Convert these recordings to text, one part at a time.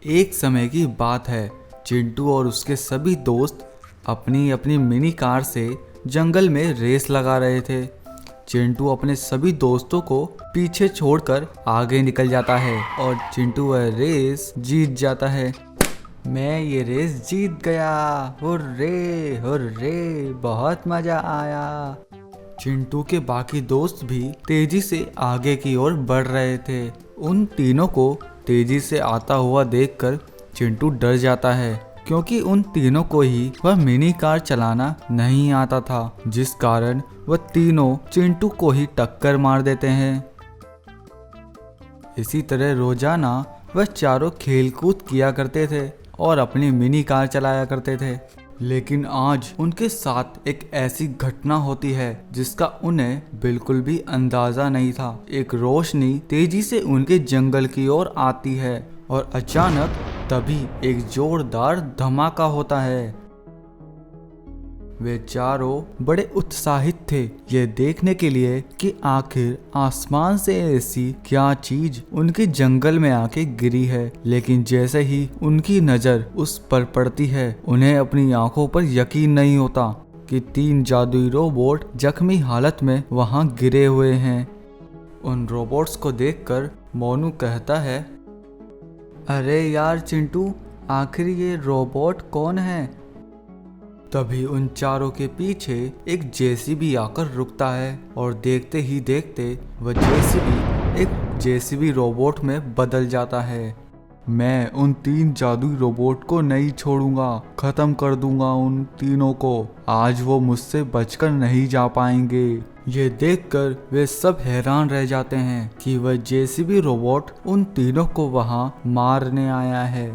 एक समय की बात है। चिंटू और उसके सभी दोस्त अपनी अपनी मिनी कार से जंगल में रेस लगा रहे थे। चिंटू अपने सभी दोस्तों को पीछे छोड़कर आगे निकल जाता है और चिंटू वह रेस जीत जाता है। मैं ये रेस जीत गया, हुर्रे हुर्रे, बहुत मजा आया। चिंटू के बाकी दोस्त भी तेजी से आगे की ओर बढ़ रहे थे। उन तीनों को तेजी से आता हुआ देखकर चिंटू डर जाता है, क्योंकि उन तीनों को ही वह मिनी कार चलाना नहीं आता था, जिस कारण वह तीनों चिंटू को ही टक्कर मार देते हैं। इसी तरह रोजाना वह चारों खेलकूद किया करते थे और अपनी मिनी कार चलाया करते थे। लेकिन आज उनके साथ एक ऐसी घटना होती है जिसका उन्हें बिल्कुल भी अंदाजा नहीं था। एक रोशनी तेजी से उनके जंगल की ओर आती है और अचानक तभी एक जोरदार धमाका होता है। वे चारों बड़े उत्साहित थे ये देखने के लिए कि आखिर आसमान से ऐसी क्या चीज उनके जंगल में आके गिरी है। लेकिन जैसे ही उनकी नजर उस पर पड़ती है, उन्हें अपनी आंखों पर यकीन नहीं होता कि 3 जादुई रोबोट जख्मी हालत में वहां गिरे हुए हैं। उन रोबोट्स को देखकर मोनू कहता है, अरे यार चिंटू, आखिर ये रोबोट कौन है? तभी उन चारों के पीछे एक जेसीबी आकर रुकता है और देखते ही देखते वह जेसीबी एक जेसीबी रोबोट में बदल जाता है। मैं उन 3 जादुई रोबोट को नहीं छोड़ूंगा, खत्म कर दूंगा उन तीनों को। आज वो मुझसे बचकर नहीं जा पाएंगे। ये देखकर वे सब हैरान रह जाते हैं कि वह जेसीबी रोबोट उन तीनों को वहां मारने आया है।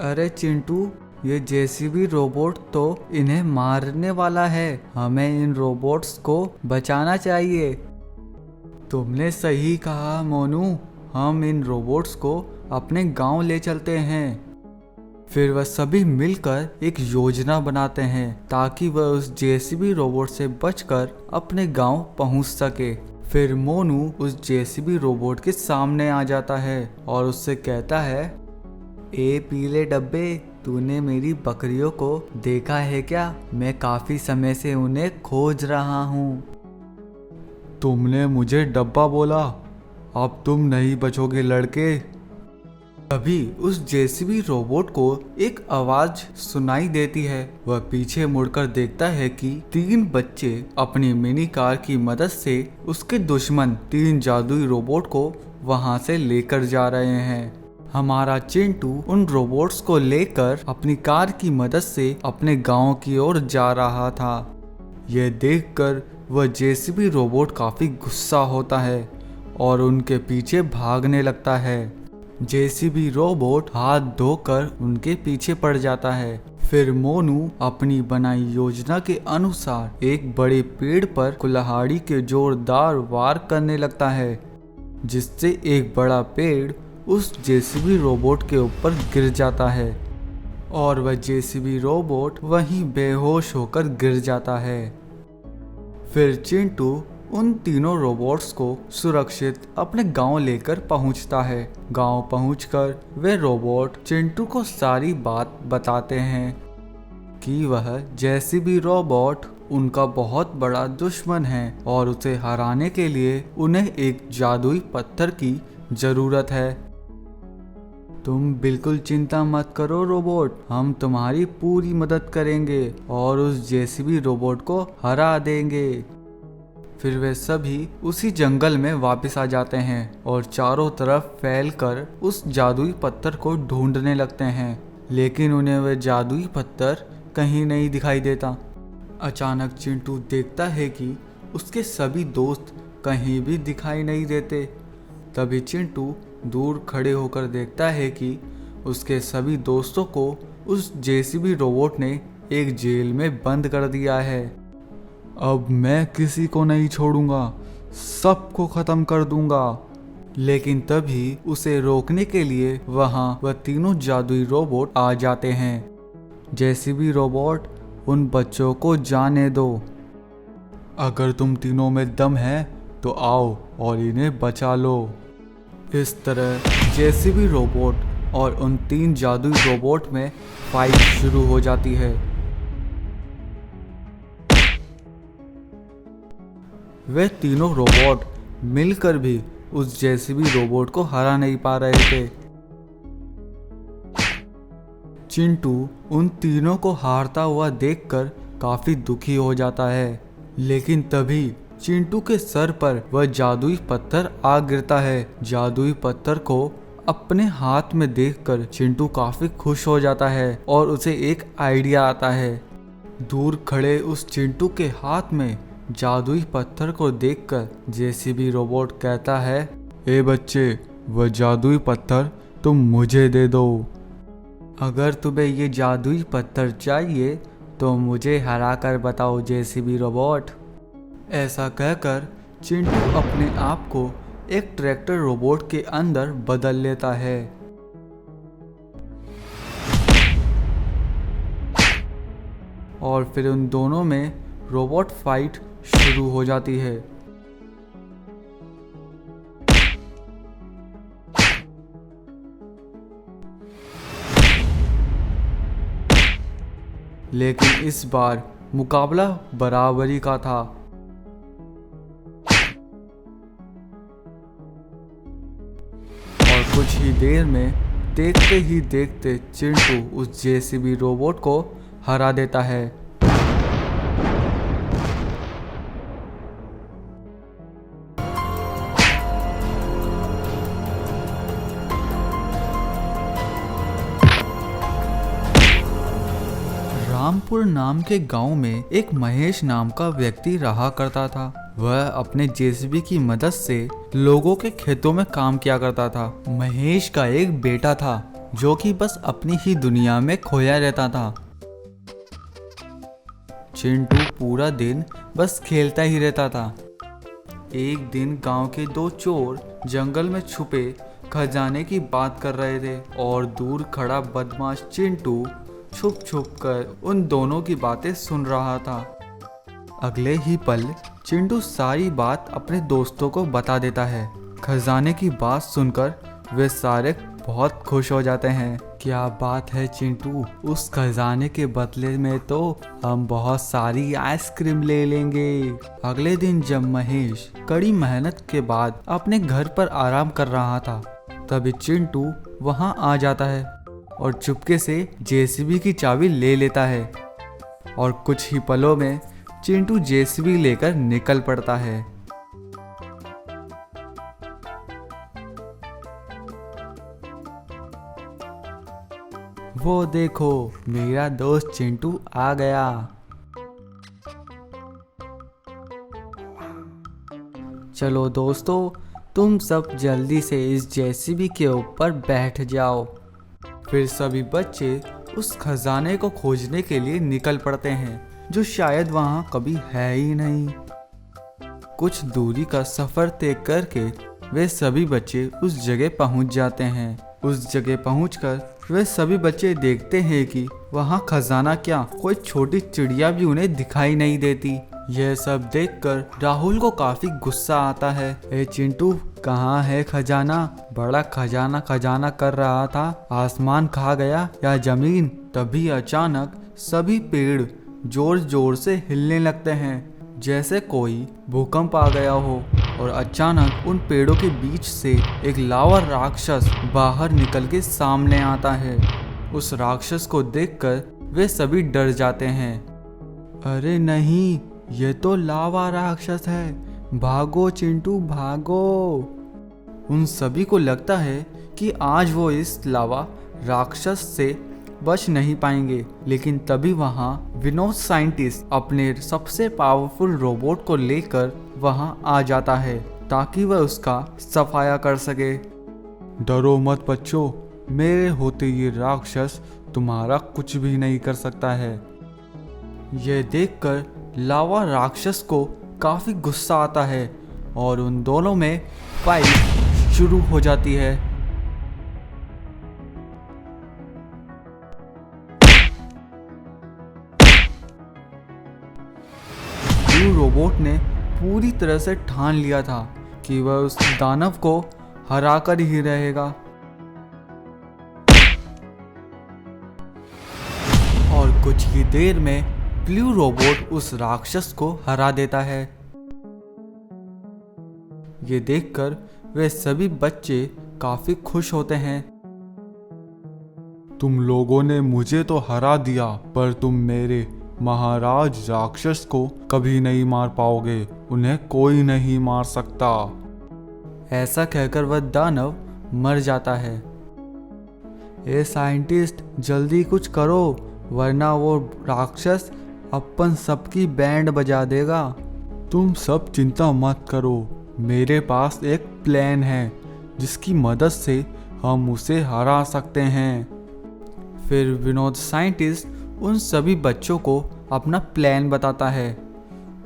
अरे चिंटू, ये जेसीबी रोबोट तो इन्हें मारने वाला है। हमें इन रोबोट्स को बचाना चाहिए। तुमने सही कहा मोनू, हम इन रोबोट्स को अपने गांव ले चलते हैं। फिर वह सभी मिलकर एक योजना बनाते हैं ताकि वह उस जेसीबी रोबोट से बचकर अपने गांव पहुंच सके। फिर मोनू उस जेसीबी रोबोट के सामने आ जाता है और उससे कहता है, ए पीले डब्बे, तूने मेरी बकरियों को देखा है क्या? मैं काफी समय से उन्हें खोज रहा हूँ। तुमने मुझे डब्बा बोला, अब तुम नहीं बचोगे लड़के। तभी उस जेसीबी रोबोट को एक आवाज सुनाई देती है। वह पीछे मुड़कर देखता है कि 3 बच्चे अपनी मिनी कार की मदद से उसके दुश्मन 3 जादुई रोबोट को वहां से लेकर जा रहे हैं। हमारा चिंटू उन रोबोट्स को लेकर अपनी कार की मदद से अपने गांव की ओर जा रहा था। यह देखकर वह जेसीबी रोबोट काफी गुस्सा होता है और उनके पीछे भागने लगता है। जेसीबी रोबोट हाथ धोकर उनके पीछे पड़ जाता है। फिर मोनू अपनी बनाई योजना के अनुसार एक बड़े पेड़ पर कुल्हाड़ी के जोरदार वार करने लगता है, जिससे एक बड़ा पेड़ उस जेसीबी रोबोट के ऊपर गिर जाता है और वह जेसीबी रोबोट वहीं बेहोश होकर गिर जाता है। फिर चिंटू उन तीनों रोबोट्स को सुरक्षित अपने गांव लेकर पहुंचता है। गांव पहुंचकर वे रोबोट चिंटू को सारी बात बताते हैं कि वह जेसीबी रोबोट उनका बहुत बड़ा दुश्मन है और उसे हराने के लिए उन्हें एक जादुई पत्थर की जरूरत है। तुम बिल्कुल चिंता मत करो रोबोट, हम तुम्हारी पूरी मदद करेंगे और उस जेसीबी रोबोट को हरा देंगे। फिर वे सभी उसी जंगल में वापस आ जाते हैं और चारों तरफ फैलकर उस जादुई पत्थर को ढूंढने लगते हैं, लेकिन उन्हें वह जादुई पत्थर कहीं नहीं दिखाई देता। अचानक चिंटू देखता है कि उसके सभी दोस्त कहीं भी दिखाई नहीं देते। तभी चिंटू दूर खड़े होकर देखता है कि उसके सभी दोस्तों को उस जेसीबी रोबोट ने एक जेल में बंद कर दिया है। अब मैं किसी को नहीं छोड़ूंगा, सबको खत्म कर दूंगा। लेकिन तभी उसे रोकने के लिए वहां वह तीनों जादुई रोबोट आ जाते हैं। जेसीबी रोबोट, उन बच्चों को जाने दो। अगर तुम तीनों में दम है तो आओ और इन्हें बचा लो। इस तरह जेसीबी रोबोट और उन 3 जादुई रोबोट में फाइट शुरू हो जाती है। वे तीनों रोबोट मिलकर भी उस जेसीबी रोबोट को हरा नहीं पा रहे थे। चिंटू उन तीनों को हारता हुआ देखकर काफी दुखी हो जाता है, लेकिन तभी चिंटू के सर पर वह जादुई पत्थर आ गिरता है। जादुई पत्थर को अपने हाथ में देखकर चिंटू काफी खुश हो जाता है और उसे एक आइडिया आता है। दूर खड़े उस चिंटू के हाथ में जादुई पत्थर को देखकर जेसीबी रोबोट कहता है, ए बच्चे, वह जादुई पत्थर तुम मुझे दे दो। अगर तुम्हें ये जादुई पत्थर चाहिए तो मुझे हरा कर बताओ जेसीबी रोबोट। ऐसा कहकर चिंटू अपने आप को एक ट्रैक्टर रोबोट के अंदर बदल लेता है। और फिर उन दोनों में रोबोट फाइट शुरू हो जाती है। लेकिन इस बार मुकाबला बराबरी का था। और कुछ ही देर में देखते ही देखते चिंटू उस जेसीबी रोबोट को हरा देता है। रामपुर नाम के गांव में एक महेश नाम का व्यक्ति रहा करता था। वह अपने जेसीबी की मदद से लोगों के खेतों में काम किया करता था। महेश का एक बेटा था जो कि बस अपनी ही दुनिया में खोया रहता था। चिंटू पूरा दिन बस खेलता ही रहता था। एक दिन गांव के 2 चोर जंगल में छुपे खजाने की बात कर रहे थे और दूर खड़ा बदमाश चिंटू छुप छुप कर उन दोनों की बातें सुन रहा था। अगले ही पल चिंटू सारी बात अपने दोस्तों को बता देता है। खजाने की बात सुनकर वे सारे बहुत खुश हो जाते हैं। क्या बात है चिंटू, उस खजाने के बदले में तो हम बहुत सारी आइसक्रीम ले लेंगे। अगले दिन जब महेश कड़ी मेहनत के बाद अपने घर पर आराम कर रहा था, तभी चिंटू वहां आ जाता है और चुपके से जेसीबी की चाबी ले लेता है। और कुछ ही पलों में चिंटू जेसीबी लेकर निकल पड़ता है। वो देखो, मेरा दोस्त चिंटू आ गया। चलो दोस्तों, तुम सब जल्दी से इस जेसीबी के ऊपर बैठ जाओ। फिर सभी बच्चे उस खजाने को खोजने के लिए निकल पड़ते हैं, जो शायद वहां कभी है ही नहीं। कुछ दूरी का सफर तय करके वे सभी बच्चे उस जगह पहुंच जाते हैं। उस जगह पहुंचकर वे सभी बच्चे देखते हैं कि वहां खजाना क्या, कोई छोटी चिड़िया भी उन्हें दिखाई नहीं देती। यह सब देखकर राहुल को काफी गुस्सा आता है। ए चिंटू, कहाँ है खजाना? बड़ा खजाना खजाना कर रहा था, आसमान खा गया या जमीन? तभी अचानक सभी पेड़ जोर जोर से हिलने लगते हैं, जैसे कोई भूकंप आ गया हो। और अचानक उन पेड़ों के बीच से एक लावा राक्षस बाहर निकल के सामने आता है। उस राक्षस को देखकर वे सभी डर जाते हैं। अरे नहीं, ये तो लावा राक्षस है, भागो चिंटू भागो। उन सभी को लगता है कि आज वो इस लावा राक्षस से बच नहीं पाएंगे, लेकिन तभी वहाँ विनोद साइंटिस्ट अपने सबसे पावरफुल रोबोट को लेकर वहाँ आ जाता है ताकि वह उसका सफाया कर सके। डरो मत बच्चों, मेरे होते ये राक्षस तुम्हारा कुछ भी नहीं कर सकता है। यह देखकर लावा राक्षस को काफी गुस्सा आता है और उन दोनों में फाइट शुरू हो जाती है। ब्लू रोबोट ने पूरी तरह से ठान लिया था कि वह उस दानव को हराकर ही रहेगा। कुछ ही देर में ब्लू रोबोट उस राक्षस को हरा देता है। ये देखकर वे सभी बच्चे काफी खुश होते हैं। तुम लोगों ने मुझे तो हरा दिया, पर तुम मेरे महाराज राक्षस को कभी नहीं मार पाओगे। उन्हें कोई नहीं मार सकता। ऐसा कहकर वह दानव मर जाता है। ए साइंटिस्ट, जल्दी कुछ करो, वरना वो राक्षस अपन सबकी बैंड बजा देगा। तुम सब चिंता मत करो, मेरे पास एक प्लान है जिसकी मदद से हम उसे हरा सकते हैं। फिर विनोद साइंटिस्ट उन सभी बच्चों को अपना प्लान बताता है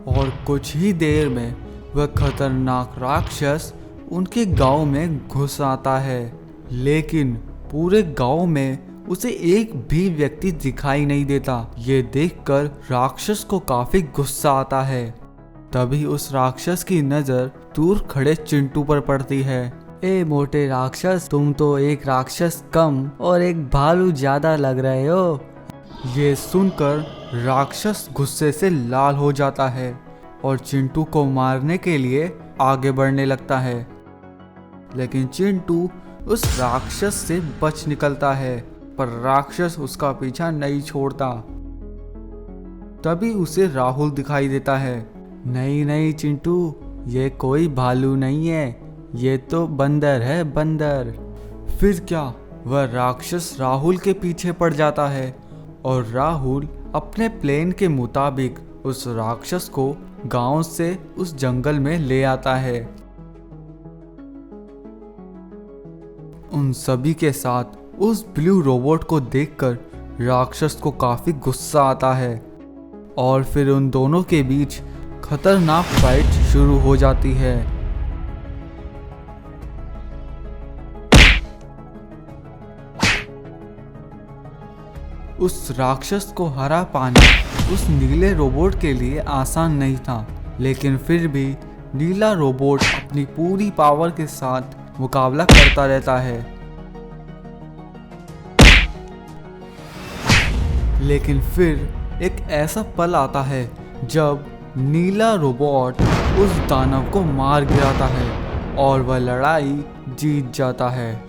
और कुछ ही देर में वह खतरनाक राक्षस उनके गांव में घुस आता है। लेकिन पूरे गांव में उसे एक भी व्यक्ति दिखाई नहीं देता। ये देखकर राक्षस को काफी गुस्सा आता है। तभी उस राक्षस की नजर दूर खड़े चिंटू पर पड़ती है। ए मोटे राक्षस, तुम तो एक राक्षस कम और एक भालू ज्यादा लग रहे हो। ये सुनकर राक्षस गुस्से से लाल हो जाता है और चिंटू को मारने के लिए आगे बढ़ने लगता है। लेकिन चिंटू उस राक्षस से बच निकलता है, पर राक्षस उसका पीछा नहीं छोड़ता। तभी उसे राहुल दिखाई देता है। नहीं नहीं चिंटू, ये कोई भालू नहीं है, ये तो बंदर है, बंदर। फिर क्या, वह राक्षस राहुल के पीछे पड़ जाता है और राहुल अपने प्लान के मुताबिक उस राक्षस को गांव से उस जंगल में ले आता है। उन सभी के साथ उस ब्लू रोबोट को देखकर राक्षस को काफी गुस्सा आता है और फिर उन दोनों के बीच खतरनाक फाइट शुरू हो जाती है। उस राक्षस को हरा पाना उस नीले रोबोट के लिए आसान नहीं था, लेकिन फिर भी नीला रोबोट अपनी पूरी पावर के साथ मुकाबला करता रहता है। लेकिन फिर एक ऐसा पल आता है जब नीला रोबोट उस दानव को मार गिराता है और वह लड़ाई जीत जाता है।